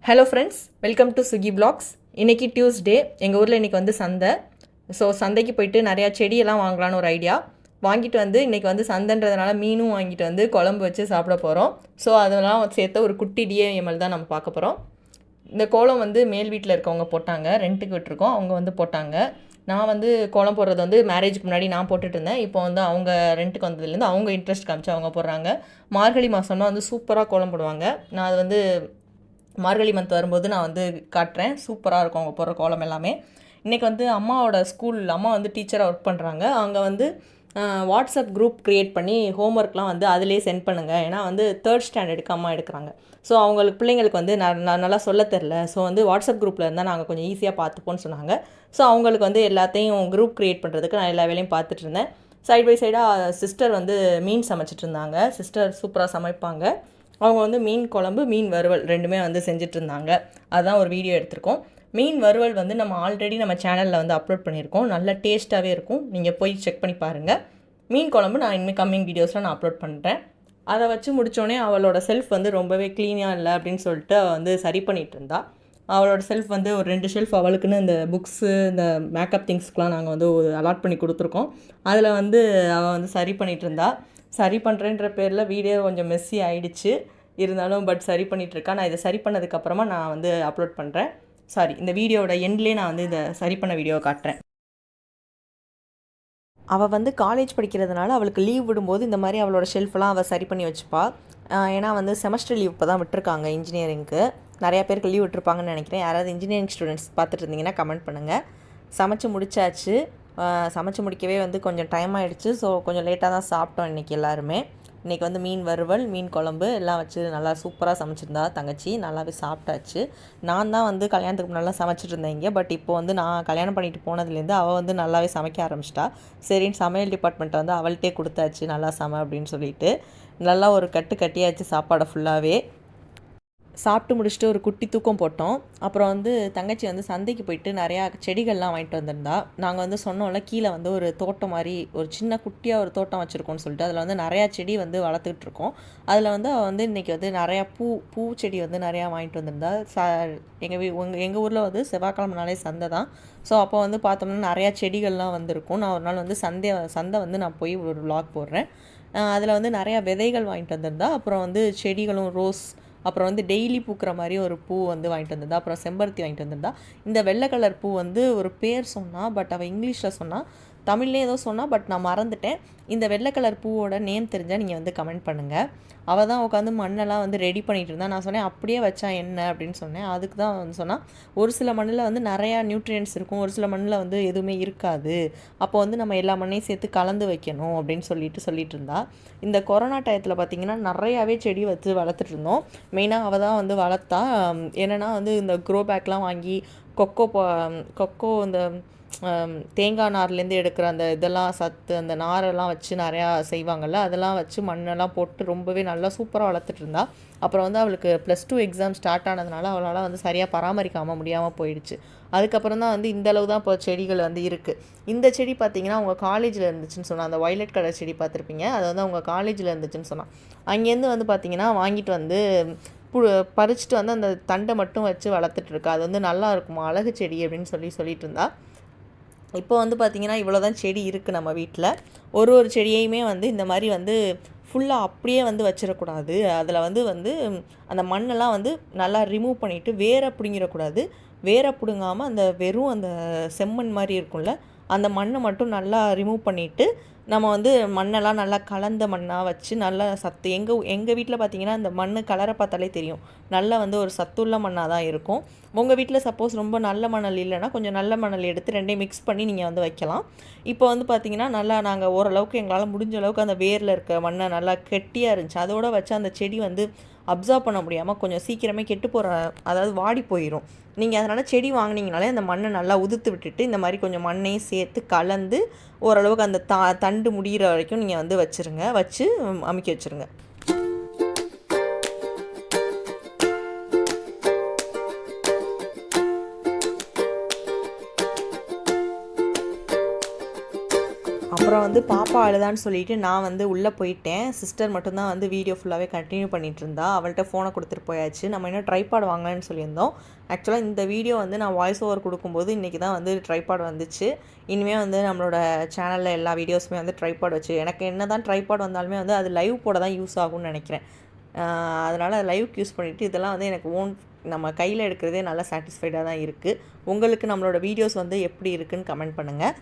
Hello friends, welcome to Swiggy blogs. இன்றைக்கி Tuesday. எங்கள் ஊரில் இன்றைக்கி வந்து சந்தை. ஸோ சந்தைக்கு போயிட்டு நிறையா செடியெல்லாம் வாங்கலான்னு ஒரு ஐடியா. வாங்கிட்டு வந்து இன்றைக்கி வந்து சந்தைன்றதுனால மீனும் வாங்கிட்டு வந்து குழம்பு வச்சு சாப்பிட போகிறோம். ஸோ அதெல்லாம் சேர்த்து ஒரு குட்டி டிஏஎம்எல் தான் நம்ம பார்க்க போகிறோம். இந்த கோலம் வந்து மேல் வீட்டில் இருக்கவங்க போட்டாங்க, ரெண்ட்டுக்கு விட்டுருக்கோம், அவங்க வந்து போட்டாங்க. நான் வந்து கோலம் போடுறது வந்து மேரேஜுக்கு முன்னாடி நான் போட்டுட்டு இருந்தேன். இப்போ வந்து அவங்க ரெண்ட்டுக்கு வந்ததுலேருந்து அவங்க இன்ட்ரெஸ்ட் காமிச்சு அவங்க போடுறாங்க. மார்கழி மாதம்னா வந்து சூப்பராக கோலம் போடுவாங்க. நான் அது வந்து மார்கழி மந்த் வரும்போது நான் வந்து காட்டுறேன். சூப்பராக இருக்கும் அவங்க போடுற கோலம் எல்லாமே. இன்றைக்கி வந்து அம்மாவோட அம்மா வந்து டீச்சராக ஒர்க் பண்ணுறாங்க. அங்கே வந்து வாட்ஸ்அப் குரூப் க்ரியேட் பண்ணி ஹோம்ஒர்க்லாம் வந்து அதிலே சென்ட் பண்ணுங்கள். ஏன்னா வந்து 3rd ஸ்டாண்டர்டுக்கு அம்மா எடுக்கிறாங்க. ஸோ அவங்களுக்கு பிள்ளைங்களுக்கு வந்து நல்லா சொல்ல தெரில. ஸோ வந்து வாட்ஸ்அப் குரூப்பில் இருந்தால் நாங்கள் கொஞ்சம் ஈஸியாக பார்த்துப்போன்னு சொன்னாங்க. ஸோ அவங்களுக்கு வந்து எல்லாத்தையும் குரூப் க்ரியேட் பண்ணுறதுக்கு நான் எல்லா வேலையும் பார்த்துட்டு இருந்தேன். சைட் பை சைடாக சிஸ்டர் வந்து மீன் சமைச்சிட்டு இருந்தாங்க. சிஸ்டர் சூப்பராக சமைப்பாங்க. அவங்க வந்து மீன் குழம்பு, மீன் வறுவல் ரெண்டுமே வந்து செஞ்சிட்ருந்தாங்க. அதுதான் ஒரு வீடியோ எடுத்திருக்கோம். மீன் வறுவல் வந்து நம்ம ஆல்ரெடி நம்ம சேனலில் வந்து அப்லோட் பண்ணியிருக்கோம். நல்ல டேஸ்ட்டாகவே இருக்கும். நீங்கள் போய் செக் பண்ணி பாருங்கள். மீன் குழம்பு நான் இனிமேல் கம்மிங் வீடியோஸில் நான் அப்லோட் பண்ணுறேன். அதை வச்சு முடித்தோடனே அவளோட செல்ஃப் வந்து ரொம்பவே க்ளீனாக இல்லை அப்படின்னு சொல்லிட்டு அவள் வந்து சரி பண்ணிகிட்டு இருந்தா. அவளோட செல்ஃப் வந்து ஒரு 2 ஷெல்ஃப் அவளுக்குன்னு இந்த புக்ஸு, இந்த மேக்கப் திங்ஸ்க்கெலாம் நாங்கள் வந்து அலாட் பண்ணி கொடுத்துருக்கோம். அதில் வந்து அவள் வந்து சரி பண்ணிகிட்டு இருந்தா. சரி பண்ணுறேன்ற பேரில் வீடியோ கொஞ்சம் மெஸ்ஸி ஆகிடுச்சு. இருந்தாலும் சரி பண்ணிகிட்ருக்கா. நான் இதை சரி பண்ணதுக்கப்புறமா நான் வந்து அப்லோட் பண்ணுறேன். இந்த வீடியோவோட எண்ட்லேயே நான் வந்து இதை சரி பண்ண வீடியோவை காட்டுறேன். அவள் வந்து காலேஜ் படிக்கிறதுனால அவளுக்கு லீவ் விடும்போது இந்த மாதிரி அவளோட ஷெல்ஃபெல்லாம் அவள் சரி பண்ணி வச்சுப்பா. ஏன்னா வந்து செமஸ்டர் லீவ் இப்போ தான் விட்டுருக்காங்க இன்ஜினியரிங்க்கு. நிறையா பேருக்கு லீவ் விட்டுருப்பாங்கன்னு நினைக்கிறேன். யாராவது இன்ஜினியரிங் ஸ்டூடெண்ட்ஸ் பார்த்துட்டு இருந்தீங்கன்னா கமெண்ட் பண்ணுங்கள். சமைச்சு முடிச்சாச்சு. சமைச்சு முடிக்கவே வந்து கொஞ்சம் டைம் ஆகிடுச்சு. ஸோ கொஞ்சம் லேட்டாக தான் சாப்பிட்டோம் இன்றைக்கி எல்லாருமே. இன்றைக்கி வந்து மீன் வறுவல், மீன் குழம்பு எல்லாம் வச்சு நல்லா சூப்பராக சமைச்சிருந்தா தங்கச்சி. நல்லாவே சாப்பிட்டாச்சு. நான் தான் வந்து கல்யாணத்துக்கு முன்னாடிலாம் சமைச்சிட்டு இருந்தேன் இங்கே. பட் இப்போ வந்து நான் கல்யாணம் பண்ணிட்டு போனதுலேருந்து அவள் வந்து நல்லாவே சமைக்க ஆரம்பிச்சிட்டா. சரின்னு சமையல் டிபார்ட்மெண்ட்டை வந்து அவள்கிட்டே கொடுத்தாச்சு, நல்லா சமை அப்படின்னு சொல்லிட்டு. நல்லா ஒரு கட்டியாச்சு சாப்பாடை ஃபுல்லாகவே. சாப்பிட்டு முடிச்சுட்டு ஒரு குட்டி தூக்கம் போட்டோம். அப்புறம் வந்து தங்கச்சி வந்து சந்தைக்கு போயிட்டு நிறையா செடிகள்லாம் வாங்கிட்டு வந்திருந்தா. நாங்கள் வந்து சொன்னோம்ல, கீழே வந்து ஒரு தோட்டம் மாதிரி ஒரு சின்ன குட்டியாக ஒரு தோட்டம் வச்சுருக்கோன்னு சொல்லிட்டு அதில் வந்து நிறையா செடி வந்து வளர்த்துக்கிட்டு இருக்கோம். அதில் வந்து அவள் வந்து இன்றைக்கி வந்து நிறையா பூச்செடி வந்து நிறையா வாங்கிட்டு வந்திருந்தா. எங்கள் ஊரில் வந்து செவ்வாய்க்கிழமைனாலே சந்தை தான். ஸோ அப்போ வந்து பார்த்தோம்னா நிறையா செடிகள்லாம் வந்திருக்கும். நான் ஒரு நாள் வந்து சந்தை வந்து நான் போய் ஒரு vlog போடுறேன். அதில் வந்து நிறையா விதைகள் வாங்கிட்டு வந்திருந்தா. அப்புறம் வந்து செடிகளும் ரோஸ், அப்புறம் வந்து டெய்லி பூக்கிற மாதிரி ஒரு பூ வந்து வாங்கிட்டு வந்திருந்தா. அப்புறம் செம்பருத்தி வாங்கிட்டு வந்திருந்தா. இந்த வெள்ளை கலர் பூ வந்து ஒரு பேர் சொன்னால், பட் அவள் இங்கிலீஷில் சொன்னால், தமிழ்லேயே ஏதோ சொன்னால், பட் நான் மறந்துட்டேன். இந்த வெள்ளை கலர் பூவோட நேம் தெரிஞ்சால் நீங்கள் வந்து கமெண்ட் பண்ணுங்கள். அவள் தான் உட்காந்து மண்ணெல்லாம் வந்து ரெடி பண்ணிகிட்டு இருந்தா. நான் சொன்னேன் அப்படியே வச்சா என்ன அப்படின்னு சொன்னேன். அதுக்கு தான் வந்து சொன்னால், ஒரு சில மண்ணில் வந்து நிறையா நியூட்ரியன்ஸ் இருக்கும், ஒரு சில மண்ணில் வந்து எதுவுமே இருக்காது. அப்போ வந்து நம்ம எல்லா மண்ணையும் சேர்த்து கலந்து வைக்கணும் அப்படின்னு சொல்லிட்டு இருந்தா. இந்த கொரோனா டயத்தில் பார்த்திங்கன்னா நிறையாவே செடி வச்சு வளர்த்துட்டு இருந்தோம். மெயினாக அவள் தான் வந்து வளர்த்தா. என்னென்னா வந்து இந்த க்ரோ பேக்லாம் வாங்கி கொக்கோ இந்த தேங்காய் நார்லேருந்து எடுக்கிற அந்த இதெல்லாம் சத்து, அந்த நாரெல்லாம் வச்சு நிறையா செய்வாங்கள்ல, அதெல்லாம் வச்சு மண்ணெல்லாம் போட்டு ரொம்பவே நல்லா சூப்பராக வளர்த்துட்டு இருந்தா. அப்புறம் வந்து அவளுக்கு +2 எக்ஸாம் ஸ்டார்ட் ஆனதுனால அவளால் வந்து சரியாக பராமரிக்காமல் முடியாமல் போயிடுச்சு. அதுக்கப்புறம் தான் வந்து இந்தளவு தான் இப்போ செடிகள் வந்து இருக்குது. இந்த செடி பார்த்திங்கன்னா அவங்க காலேஜில் இருந்துச்சுன்னு சொன்னால், அந்த வயலட் கலர் செடி பார்த்துருப்பீங்க, அது வந்து அவங்க காலேஜில் இருந்துச்சுன்னு சொன்னால். அங்கேருந்து வந்து பார்த்திங்கன்னா வாங்கிட்டு வந்து பறிச்சுட்டு வந்து அந்த தண்டை மட்டும் வச்சு வளர்த்துட்ருக்கா. அது வந்து நல்லா இருக்குமா, அழகு செடி அப்படின்னு சொல்லிட்டு இருந்தா. இப்போ வந்து பார்த்திங்கன்னா இவ்வளோ தான் செடி இருக்குது நம்ம வீட்டில். ஒரு செடியையுமே வந்து இந்த மாதிரி வந்து ஃபுல்லாக அப்படியே வந்து வச்சிடக்கூடாது. அதில் வந்து அந்த மண்ணெல்லாம் வந்து நல்லா ரிமூவ் பண்ணிவிட்டு வேரை பிடுங்கிடக்கூடாது. வேரை பிடுங்காமல் அந்த வெறும் அந்த செம்மண் மாதிரி இருக்கும்ல, அந்த மண்ணை மட்டும் நல்லா ரிமூவ் பண்ணிவிட்டு நம்ம வந்து மண்ணெல்லாம் நல்லா கலந்த மண்ணாக வச்சு நல்லா சத்து எங்கள் வீட்டில் பார்த்திங்கன்னா இந்த மண் கலரை பார்த்தாலே தெரியும், நல்லா வந்து ஒரு சத்துள்ள மண்ணாக தான் இருக்கும். உங்கள் வீட்டில் சப்போஸ் ரொம்ப நல்ல மணல் இல்லைன்னா கொஞ்சம் நல்ல மணல் எடுத்து ரெண்டையும் மிக்ஸ் பண்ணி நீங்கள் வந்து வைக்கலாம். இப்போ வந்து பார்த்திங்கன்னா நல்லா நாங்கள் ஓரளவுக்கு எங்களால் முடிஞ்ச அளவுக்கு அந்த வேரில் இருக்க மண்ணை நல்லா கெட்டியாக இருந்துச்சு. அதோடு வச்சு அந்த செடி வந்து அப்சர்வ் பண்ண முடியாமல் கொஞ்சம் சீக்கிரமே கெட்டு போகிற, அதாவது வாடி போயிடும். நீங்கள் அதனால் செடி வாங்கினீங்கனாலே அந்த மண்ணை நல்லா உதுத்து விட்டுட்டு இந்த மாதிரி கொஞ்சம் மண்ணையும் சேர்த்து கலந்து ஓரளவுக்கு அந்த தண்டு முடிகிற வரைக்கும் நீங்கள் வந்து வச்சு அமுக்கி வச்சுருங்க. அப்புறம் வந்து பாப்பா அழுதான்னு சொல்லிட்டு நான் வந்து உள்ளே போயிட்டேன். சிஸ்டர் மட்டும்தான் வந்து வீடியோ ஃபுல்லாகவே கண்டினியூ பண்ணிகிட்டு இருந்தா. அவள்கிட்ட ஃபோனை கொடுத்துட்டு போயாச்சு. நம்ம இன்னும் ட்ரைபாட் வாங்கலான்னு சொல்லியிருந்தோம். ஆக்சுவலாக இந்த வீடியோ வந்து நான் வாய்ஸ் ஓவர் கொடுக்கும்போது இன்றைக்கி தான் வந்து ட்ரைபாட் வந்துச்சு. இனிமேல் வந்து நம்மளோட சேனலில் எல்லா வீடியோஸுமே வந்து ட்ரைபாட் வச்சு, எனக்கு என்ன தான் ட்ரைபாட் வந்தாலுமே வந்து அது லைவ் போட தான் யூஸ் ஆகும்னு நினைக்கிறேன். அதனால் லைவுக்கு யூஸ் பண்ணிவிட்டு இதெல்லாம் வந்து எனக்கு நம்ம கையில் எடுக்கிறதே நல்லா சாட்டிஸ்ஃபைடாக தான் இருக்குது. உங்களுக்கு நம்மளோட வீடியோஸ் வந்து எப்படி இருக்குதுன்னு கமெண்ட் பண்ணுங்கள்.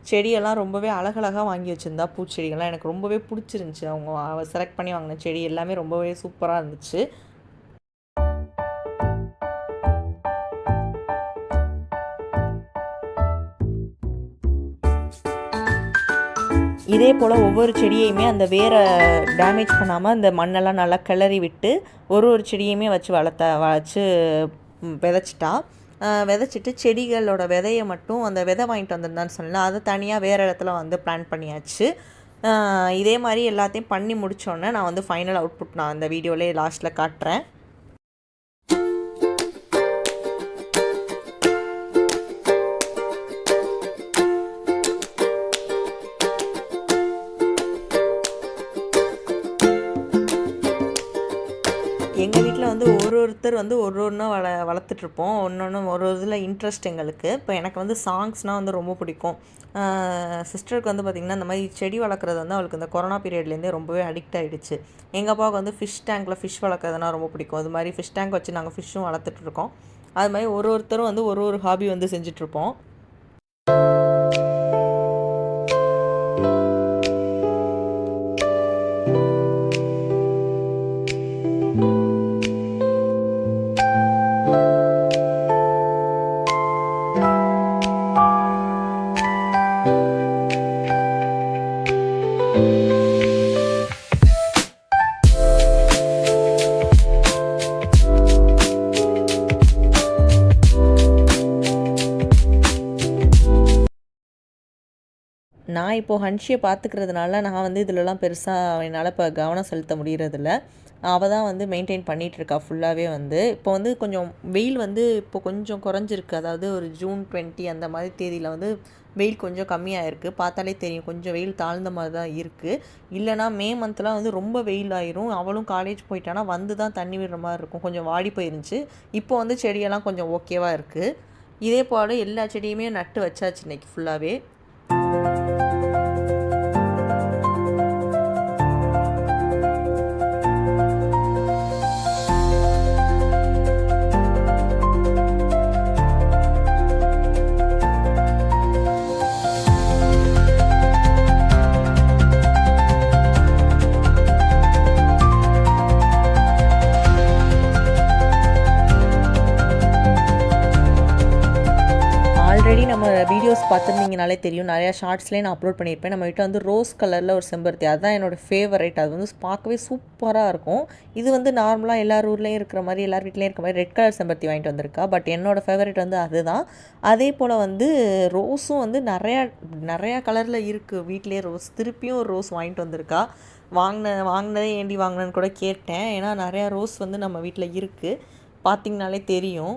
செடியெல்லாம் ரொம்பவே அழகழகாக வாங்கி வச்சுருந்தா பூச்செடிகள்லாம் எனக்கு ரொம்பவே பிடிச்சிருந்துச்சி. அவங்க செலக்ட் பண்ணி வாங்கின செடி எல்லாமே ரொம்பவே சூப்பராக இருந்துச்சு. இதே போல் ஒவ்வொரு செடியையுமே அந்த வேரை டேமேஜ் பண்ணாமல் அந்த மண்ணெல்லாம் நல்லா கிளறி விட்டு ஒரு செடியுமே வச்சு விதைச்சிட்டா. விதைச்சிட்டு செடிகளோட விதையை மட்டும் அந்த விதை வாங்கிட்டு வந்திருந்தான்னு சொன்னால் அதை தனியாக வேறு இடத்துல வந்து பிளான் பண்ணியாச்சு. இதே மாதிரி எல்லாத்தையும் பண்ணி முடித்தோன்னே நான் வந்து ஃபைனல் அவுட்புட் நான் அந்த வீடியோவிலே லாஸ்ட்டில் காட்டுறேன். எங்கள் வீட்டில் வந்து ஒருத்தர் வந்து ஒன்றா வளர்த்துட்ருப்போம். ஒன்று ஒரு இதில் இன்ட்ரெஸ்ட் எங்களுக்கு. இப்போ எனக்கு வந்து சாங்ஸ்னால் வந்து ரொம்ப பிடிக்கும். சிஸ்டருக்கு வந்து பார்த்திங்கன்னா இந்த மாதிரி செடி வளர்க்குறது வந்து அவளுக்கு இந்த கொரோனா பீரியட்லேருந்தே ரொம்பவே அடிக்ட் ஆகிடுச்சு. எங்கள் அப்பாவுக்கு வந்து ஃபிஷ் டேங்க்கில் ஃபிஷ் வளர்க்குறதுனா ரொம்ப பிடிக்கும். அது மாதிரி ஃபிஷ் டேங்க் வச்சு நாங்கள் ஃபிஷ்ஷும் வளர்த்துட்ருக்கோம். அது மாதிரி ஒருத்தரும் வந்து ஒரு ஹாபி வந்து செஞ்சிட்ருப்போம். நான் இப்போது ஹன்ஷியை பார்த்துக்கிறதுனால நான் வந்து இதிலலாம் பெருசாக என்னால் இப்போ கவனம் செலுத்த முடியறதில்ல. அவள் தான் வந்து மெயின்டைன் பண்ணிகிட்ருக்கா ஃபுல்லாகவே வந்து. இப்போ வந்து கொஞ்சம் வெயில் வந்து இப்போ கொஞ்சம் குறைஞ்சிருக்கு. அதாவது ஒரு ஜூன் 20 அந்த மாதிரி தேதியில் வந்து வெயில் கொஞ்சம் கம்மியாக இருக்குது. பார்த்தாலே தெரியும் கொஞ்சம் வெயில் தாழ்ந்த மாதிரி தான் இருக்குது. இல்லைனா மே மந்த்லாம் வந்து ரொம்ப வெயில் ஆயிரும். அவளும் காலேஜ் போயிட்டானா வந்து தான் தண்ணி விடுற மாதிரி இருக்கும். கொஞ்சம் வாடி போயிருந்துச்சு. இப்போ வந்து செடியெல்லாம் கொஞ்சம் ஓகேவாக இருக்குது. இதே போல் எல்லா செடியுமே நட்டு வச்சாச்சு இன்றைக்கி ஃபுல்லாகவே. நம்ம வீடியோஸ் பார்த்துருந்தீங்கனாலே தெரியும், நிறையா ஷார்ட்ஸ்லேயே நான் அப்லோட் பண்ணியிருப்பேன். நம்ம கிட்ட வந்து ரோஸ் கலரில் ஒரு செம்பருத்தி, அதுதான் என்னோடய ஃபேவரேட். அது வந்து பார்க்கவே சூப்பராக இருக்கும். இது வந்து நார்மலாக எல்லார் ஊர்லேயும் இருக்கிற மாதிரி, எல்லார் வீட்லேயும் இருக்கிற மாதிரி ரெட் கலர் செம்பருத்தி வாங்கிட்டு வந்திருக்கா. பட் என்னோடய ஃபேவரேட் வந்து அதுதான். அதே போல் வந்து ரோஸும் வந்து நிறையா கலரில் இருக்குது வீட்டிலே ரோஸ். திருப்பியும் ஒரு ரோஸ் வாங்கிட்டு வந்திருக்கா. வாங்கினதே ஏண்டி வாங்கினேன்னு கூட கேட்டேன். ஏன்னா நிறையா ரோஸ் வந்து நம்ம வீட்டில் இருக்குது, பார்த்திங்கனாலே தெரியும்.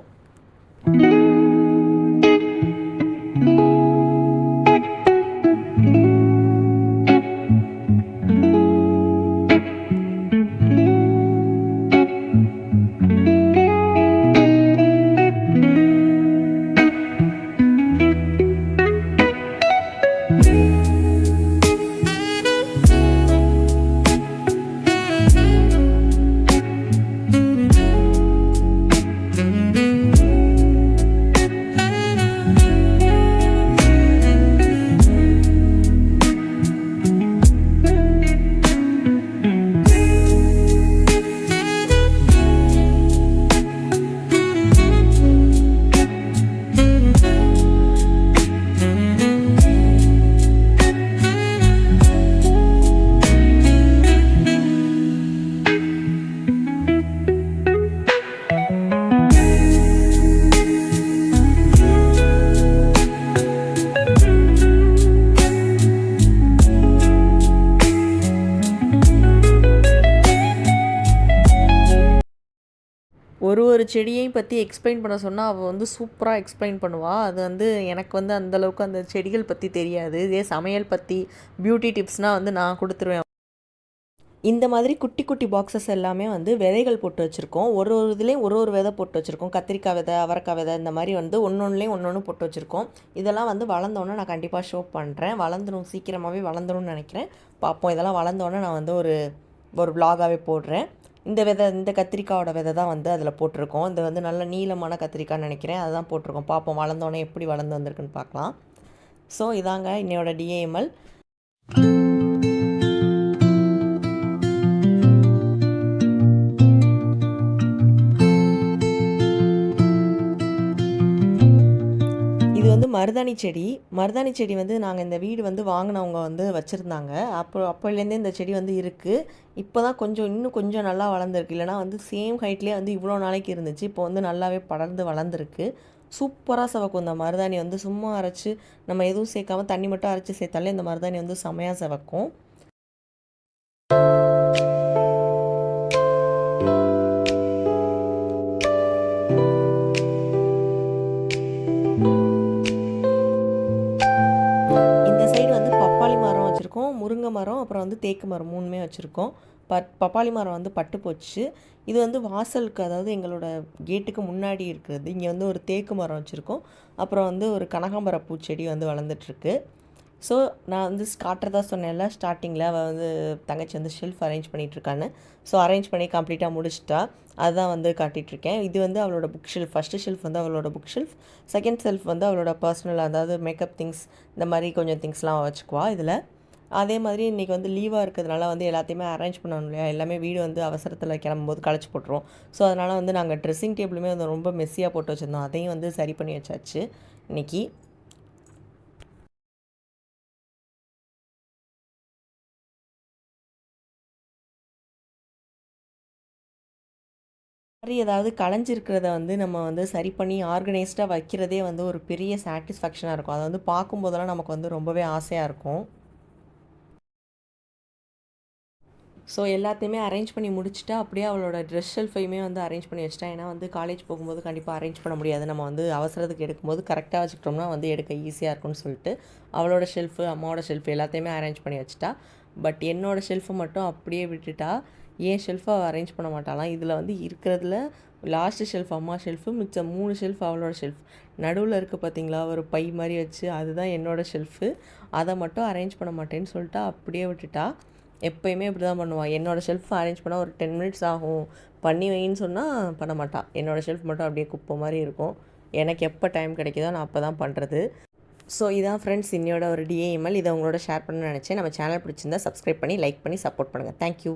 ஒரு செடியையும் பற்றி எக்ஸ்பிளைன் பண்ண சொன்னால் அவள் வந்து சூப்பராக எக்ஸ்பிளைன் பண்ணுவாள். அது வந்து எனக்கு வந்து அந்தளவுக்கு அந்த செடிகள் பற்றி தெரியாது. இதே சமையல் பற்றி பியூட்டி டிப்ஸ்னால் வந்து நான் கொடுத்துருவேன். இந்த மாதிரி குட்டி குட்டி பாக்ஸஸ் எல்லாமே வந்து விதைகள் போட்டு வச்சுருக்கோம். ஒரு இதுலேயும் ஒரு விதை போட்டு வச்சுருக்கோம். கத்திரிக்காய் விதை, அவரைக்காய் விதை, இந்த மாதிரி வந்து ஒன்றொன்றுலேயும் ஒன்று போட்டு வச்சுருக்கோம். இதெல்லாம் வந்து வளர்ந்தோன்னே நான் கண்டிப்பாக ஷோ பண்ணுறேன். வளர்ந்துடும், சீக்கிரமாகவே வளர்ந்துரும்னு நினைக்கிறேன். பார்ப்போம். இதெல்லாம் வளர்ந்தோன்னே நான் வந்து ஒரு விலாகாகவே போடுறேன். இந்த கத்திரிக்காயோட விதை தான் வந்து அதில் போட்டிருக்கோம். இது வந்து நல்ல நீளமான கத்திரிக்காய்ன்னு நினைக்கிறேன். அதுதான் போட்டிருக்கோம். பார்ப்போம் வளர்ந்தோன்னே எப்படி வளர்ந்து வந்திருக்குன்னு பார்க்கலாம். ஸோ இதாங்க என்னோட டிஏஎம்எல். இது வந்து மருதாணி செடி வந்து நாங்கள் இந்த வீடு வந்து வாங்கினவங்க வந்து வச்சுருந்தாங்க. அப்போலேருந்தே இந்த செடி வந்து இருக்குது. இப்போ தான் இன்னும் கொஞ்சம் நல்லா வளர்ந்துருக்கு. இல்லைனா வந்து சேம் ஹைட்லேயே வந்து இவ்வளோ நாளைக்கு இருந்துச்சு. இப்போ வந்து நல்லாவே படர்ந்து வளர்ந்துருக்கு. சூப்பராக செவக்கும். இந்த மருதாணி வந்து சும்மா அரைச்சி நம்ம எதுவும் சேர்க்காமல் தண்ணி மட்டும் அரைச்சி சேர்த்தாலே இந்த மருதாணி வந்து செமையாக செவக்கும். முருங்கை மரம், அப்புறம் வந்து தேக்கு மரம் 3மே வச்சுருக்கோம். பப்பாளி மரம் வந்து பட்டு போச்சு. இது வந்து வாசலுக்கு, அதாவது எங்களோட கேட்டுக்கு முன்னாடி இருக்கிறது. இங்கே வந்து ஒரு தேக்கு மரம் வச்சுருக்கோம். அப்புறம் வந்து ஒரு கனகாம்பர பூச்செடி வந்து வளர்ந்துட்டுருக்கு. ஸோ நான் வந்து காட்டுறதா சொன்னேன்ல ஸ்டார்டிங்கில், அவள் வந்து தங்கச்சி வந்து ஷெல்ஃப் அரேஞ்ச் பண்ணிகிட்ருக்கான்னு. ஸோ அரேஞ்ச் பண்ணி கம்ப்ளீட்டாக முடிச்சிட்டா. அதுதான் வந்து காட்டிகிட்ருக்கேன். இது வந்து அவளோட புக் ஷெல்ஃப். ஃபஸ்ட்டு ஷெல்ஃப் வந்து அவளோட புக் ஷெல்ஃப். செகண்ட் ஷெல்ஃப் வந்து அவளோட பர்சனல், அதாவது மேக்கப் திங்ஸ், இந்த மாதிரி கொஞ்சம் திங்ஸ்லாம் வச்சுக்குவா இதில். அதே மாதிரி இன்றைக்கி வந்து லீவாக இருக்கிறதுனால வந்து எல்லாத்தையுமே அரேஞ்ச் பண்ணணும் இல்லையா. எல்லாமே வீடு வந்து அவசரத்தில் கிளம்பும்போது களைச்சி போட்டுரும். ஸோ அதனால் வந்து நாங்கள் ட்ரெஸ்ஸிங் டேபிளுமே வந்து ரொம்ப மெஸ்ஸியாக போட்டு வச்சுருந்தோம். அதையும் வந்து சரி பண்ணி வச்சாச்சு இன்றைக்கி. மாதிரி ஏதாவது களைஞ்சிருக்கிறத வந்து நம்ம வந்து சரி பண்ணி ஆர்கனைஸ்டாக வைக்கிறதே வந்து ஒரு பெரிய சாட்டிஸ்ஃபேக்ஷனாக இருக்கும். அதை வந்து பார்க்கும்போதெல்லாம் நமக்கு வந்து ரொம்பவே ஆசையாக இருக்கும். ஸோ எல்லாத்தையுமே அரேஞ்ச் பண்ணி முடிச்சுட்டா, அப்படியே அவளோட ட்ரெஸ் ஷெல்ஃபையுமே வந்து அரேஞ்ச் பண்ணி வச்சுட்டா. ஏன்னா வந்து காலேஜ் போகும்போது கண்டிப்பாக அரேஞ்ச் பண்ண முடியாது. நம்ம வந்து அவசரத்துக்கு எடுக்கும்போது கரெக்டாக வச்சுக்கிட்டோம்னா வந்து எடுக்க ஈஸியாக இருக்கும்னு சொல்லிட்டு அவளோட ஷெல்ஃபு, அம்மாவோட ஷெல்ஃபு எல்லாத்தையுமே அரேஞ்ச் பண்ணி வச்சுட்டா. பட் என்னோடய ஷெல்ஃபை மட்டும் அப்படியே விட்டுட்டா. ஏன் ஷெல்ஃபை அவள் அரேஞ்ச் பண்ண மாட்டாளாம். இதில் வந்து இருக்கிறதுல லாஸ்ட்டு ஷெல்ஃப் அம்மா ஷெல்ஃபு, மிச்சம் 3 ஷெல்ஃப் அவளோட ஷெல்ஃப். நடுவில் இருக்குது பார்த்தீங்களா, ஒரு பை மாதிரி வச்சு, அதுதான் என்னோடய ஷெல்ஃபு. அதை மட்டும் அரேஞ்ச் பண்ண மாட்டேன்னு சொல்லிட்டா, அப்படியே விட்டுட்டா. எப்போயுமே இப்படி தான் பண்ணுவாள். என்னோடய ஷெல்ஃப் அரேஞ்ச் பண்ணால் ஒரு 10 மினிட்ஸ் ஆகும், பண்ணி வைன்னு சொன்னால் பண்ண மாட்டாள். என்னோடய ஷெல்ஃப் மட்டும் அப்படியே குப்பை மாதிரி இருக்கும். எனக்கு எப்போ டைம் கிடைக்குதோ நான் அப்போ தான் பண்ணுறது. ஸோ இதான் ஃப்ரெண்ட்ஸ் இன்னையோட ஒரு டிஏஎம்எல். இதை உங்களோட ஷேர் பண்ணணும்னு நினச்சேன். நம்ம சேனல் பிடிச்சிருந்தா சப்ஸ்கிரைப் பண்ணி லைக் பண்ணி சப்போர்ட் பண்ணுங்கள். தேங்க்யூ.